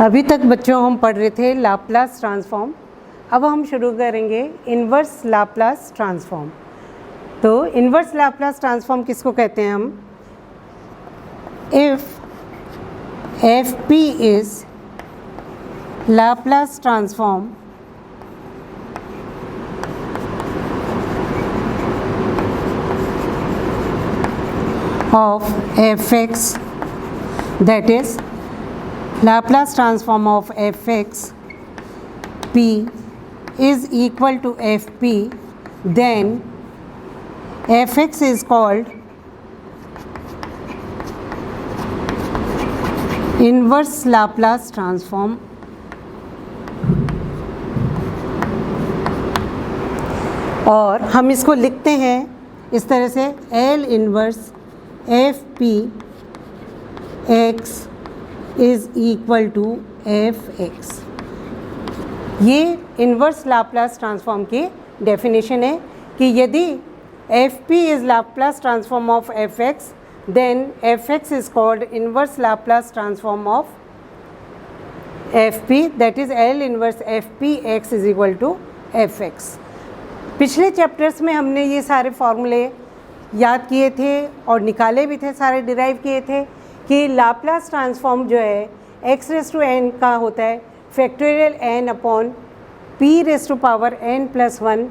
अभी तक बच्चों हम पढ़ रहे थे लाप्लास ट्रांसफॉर्म। अब हम शुरू करेंगे इन्वर्स लाप्लास ट्रांसफॉर्म। तो इन्वर्स लाप्लास ट्रांसफॉर्म किसको कहते हैं हम? If F P is Laplace transform of fx, that is Laplace transform of fx p is equal to fp, then fx is called inverse Laplace transform और हम इसको लिखते हैं इस तरह से L inverse F P X is equal to F X. ये inverse Laplace transform की डेफिनेशन है कि यदि F P is Laplace transform of F X, then F X is called inverse Laplace transform of F P, that is L inverse F P X is equal to F X. पिछले chapters में हमने ये सारे फॉर्मूले याद किए थे और निकाले भी थे, सारे डिराइव किए थे कि लाप्लास ट्रांसफॉर्म जो है एक्स रेस टू एन का होता है factorial N upon P raise to power N plus one.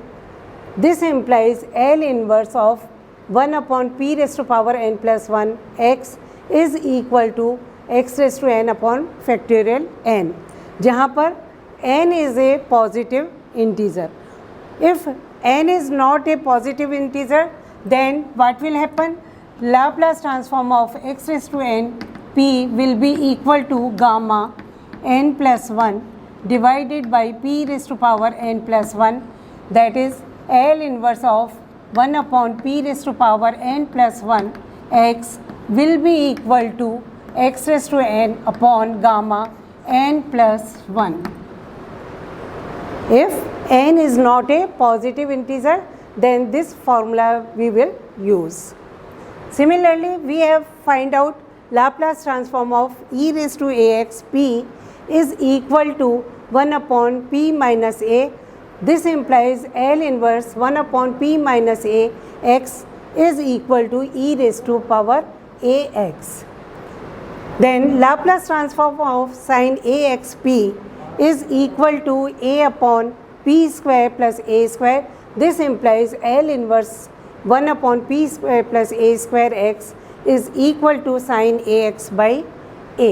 This implies L inverse of one upon P raise to power N plus one X is equal to X raise to N upon factorial N, जहाँ पर N is a positive integer. If N is not a positive integer, then what will happen? Laplace transform of x raised to n p will be equal to gamma n plus 1 divided by p raised to power n plus 1, that is L inverse of 1 upon p raised to power n plus 1 x will be equal to x raised to n upon gamma n plus 1 if n is not a positive integer, then this formula we will use. Similarly, we have find out Laplace transform of e raised to ax p is equal to 1 upon p minus a. This implies L inverse 1 upon p minus a x is equal to e raised to power ax. Then Laplace transform of sin ax p is equal to a upon p square plus a square. This implies L inverse 1 upon p square plus a square x is equal to sin ax by a.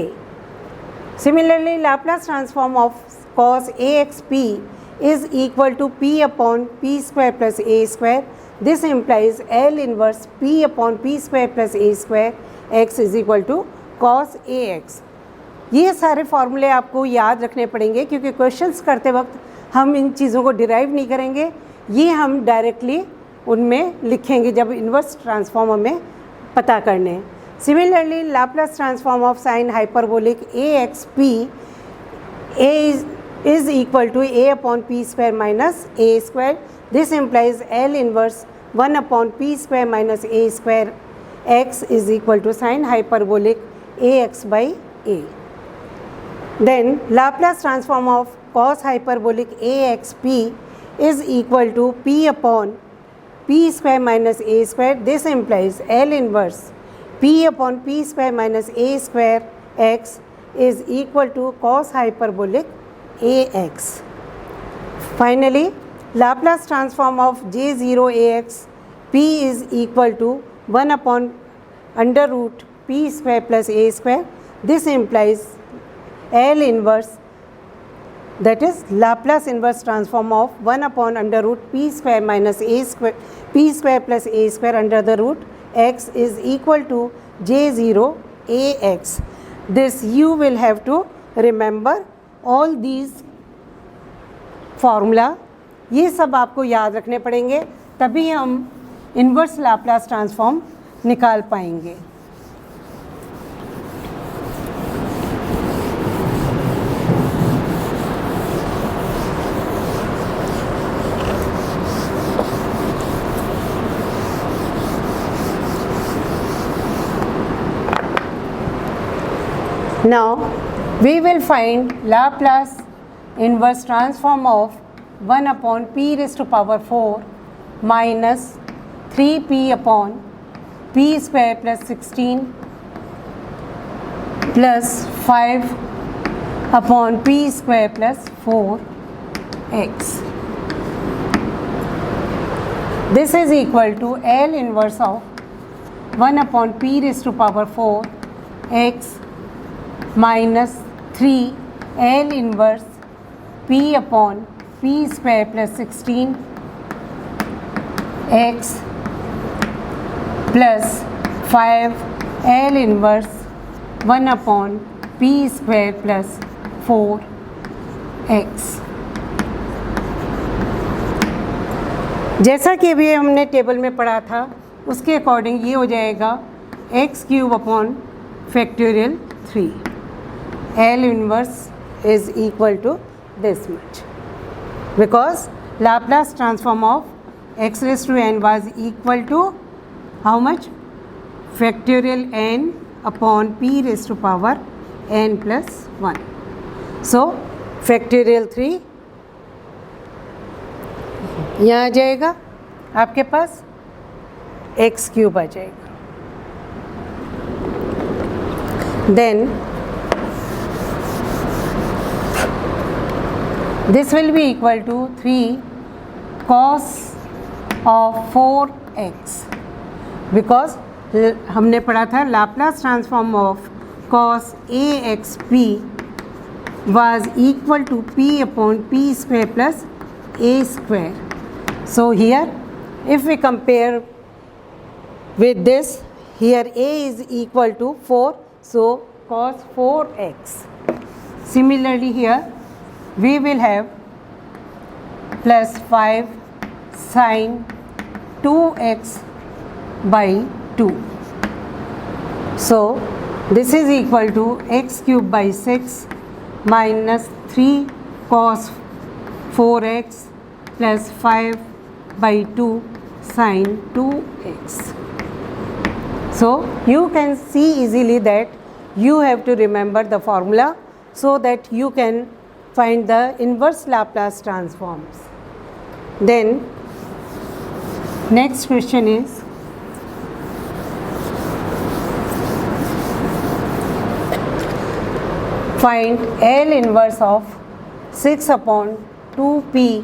Similarly, Laplace transform of cos ax p is equal to p upon p square plus a square. This implies L inverse p upon p square plus a square x is equal to cos ax. ये सारे फॉर्मूले आपको याद रखने पड़ेंगे क्योंकि questions करते वक्त हम इन चीज़ों को डिराइव नहीं करेंगे, ये हम डायरेक्टली उनमें लिखेंगे जब इन्वर्स ट्रांसफॉर्म हमें पता करने हैं। Similarly Laplace transform of sine hyperbolic A X P is equal to A upon P square minus A square. This implies L inverse 1 upon P square minus A square X is equal to sine hyperbolic A X by A. Then Laplace transform of cos hyperbolic axp is equal to p upon p square minus a square. This implies L inverse p upon p square minus a square x is equal to cos hyperbolic ax. Finally, Laplace transform of j0 ax p is equal to 1 upon under root p square plus a square. This implies L inverse, that is Laplace inverse transform of 1 upon under root p square minus a square p square plus a square under the root x is equal to j0 ax. This you will have to remember all these formula, ये सब आपको याद रखने पड़ेंगे, तभी हम inverse Laplace transform निकाल पाएंगे। Now We will find Laplace inverse transform of 1 upon p raised to power 4 minus 3p upon p square plus 16 plus 5 upon p square plus 4x. This is equal to L inverse of 1 upon p raised to power 4 x minus 3 L inverse p upon p square plus 16 x plus 5 L inverse 1 upon p square plus 4x. जैसा कि अभी हमने table में पढ़ा था उसके according ये हो जाएगा x cube upon factorial 3. L inverse is equal to this much because Laplace transform of x raised to n was equal to how much? Factorial n upon p raised to power n plus 1. So factorial 3 यहाँ आ जाएगा, आपके पास x cube आ जाएगा. Then this will be equal to 3 cos of 4x because हमने पढ़ा था Laplace transform of cos AXP was equal to p upon p square plus a square. So here if we compare with this, here a is equal to 4, so cos 4x. Similarly here we will have plus 5 sin 2x by 2. So this is equal to x cube by 6 minus 3 cos 4x plus 5 by 2 sin 2x. So you can see easily that you have to remember the formula so that you can find the inverse Laplace transforms. Then next question is find L inverse of 6 upon 2p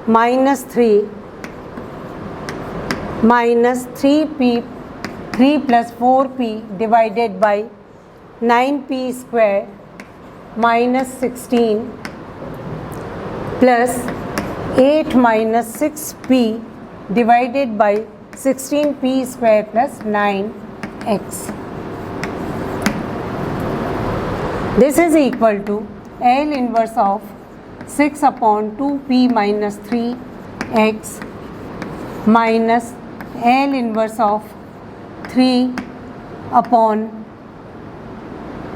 minus 3 minus 3p 3 plus 4p divided by 9p square minus 16 plus 8 minus 6p divided by 16p square plus 9x. This is equal to L inverse of 6 upon 2p minus 3x minus L inverse of 3 upon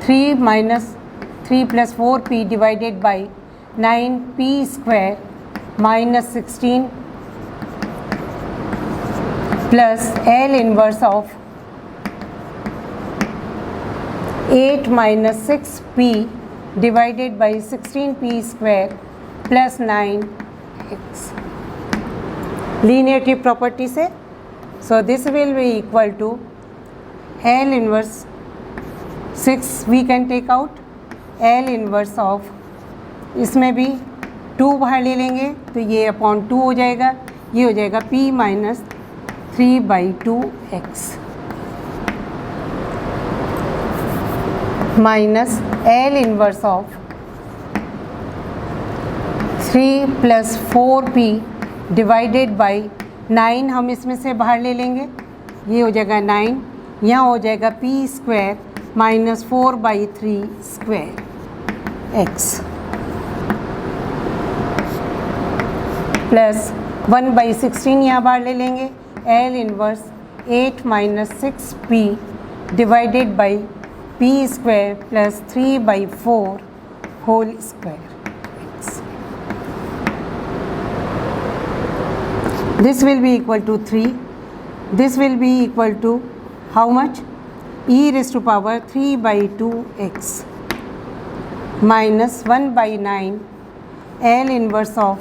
3 minus 3 plus 4p divided by 9p square minus 16 plus L inverse of 8 minus 6p divided by 16p square plus 9x. Linearity property से so this will be equal to L inverse 6 we can take out L inverse of इसमें भी 2 बाहर ले लेंगे तो ये upon 2 हो जाएगा, ये हो जाएगा p minus 3 by 2x minus L inverse of 3 plus 4p divided by 9 हम इसमें से बाहर ले लेंगे, ये हो जाएगा 9, यहाँ हो जाएगा p square minus 4 by 3 square x plus 1 by 16 यहाँ बाहर ले लेंगे, L inverse 8 minus 6p divided by p square plus 3 by 4 whole square x. This will be equal to 3. This will be equal to how much? E raised to power 3 by 2x minus 1 by 9 L inverse of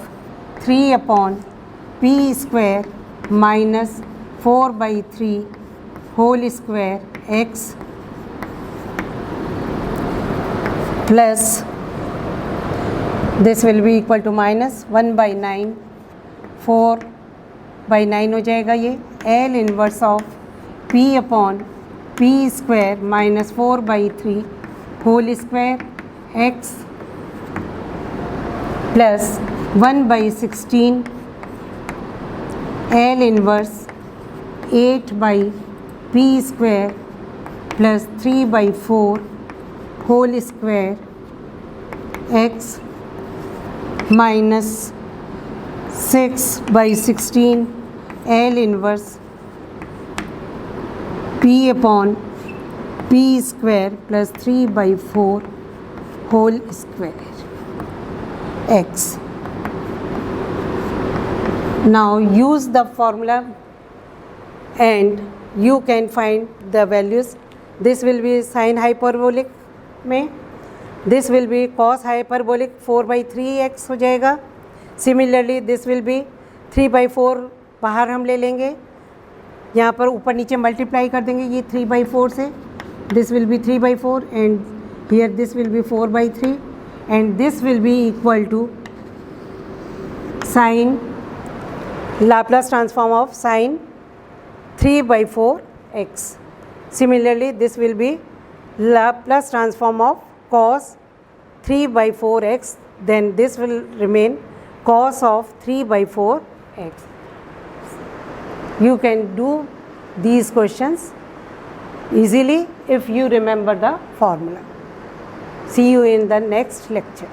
3 upon P square minus 4 by 3 whole square x plus this will be equal to minus 1 by 9 4 by 9 हो जाएगा ये L inverse of P upon P square minus 4 by 3 whole square x plus 1 by 16 L inverse 8 by P square plus 3 by 4 whole square x minus 6 by 16 L inverse P upon P square plus 3 by 4 whole square x. Now use the formula and you can find the values. This will be sin hyperbolic में, this will be cos hyperbolic 4 by 3x हो जाएगा. Similarly this will be 3 by 4 बाहर हम ले लेंगे, यहाँ पर ऊपर नीचे मल्टीप्लाई कर देंगे ये 3 by 4 से. This will be 3 by 4 and here this will be 4 by 3 and this will be equal to sin Laplace transform of sin 3 by 4x. Similarly this will be Laplace transform of cos 3 by 4x, then this will remain cos of 3 by 4x. You can do these questions easily if you remember the formula. See you in the next lecture.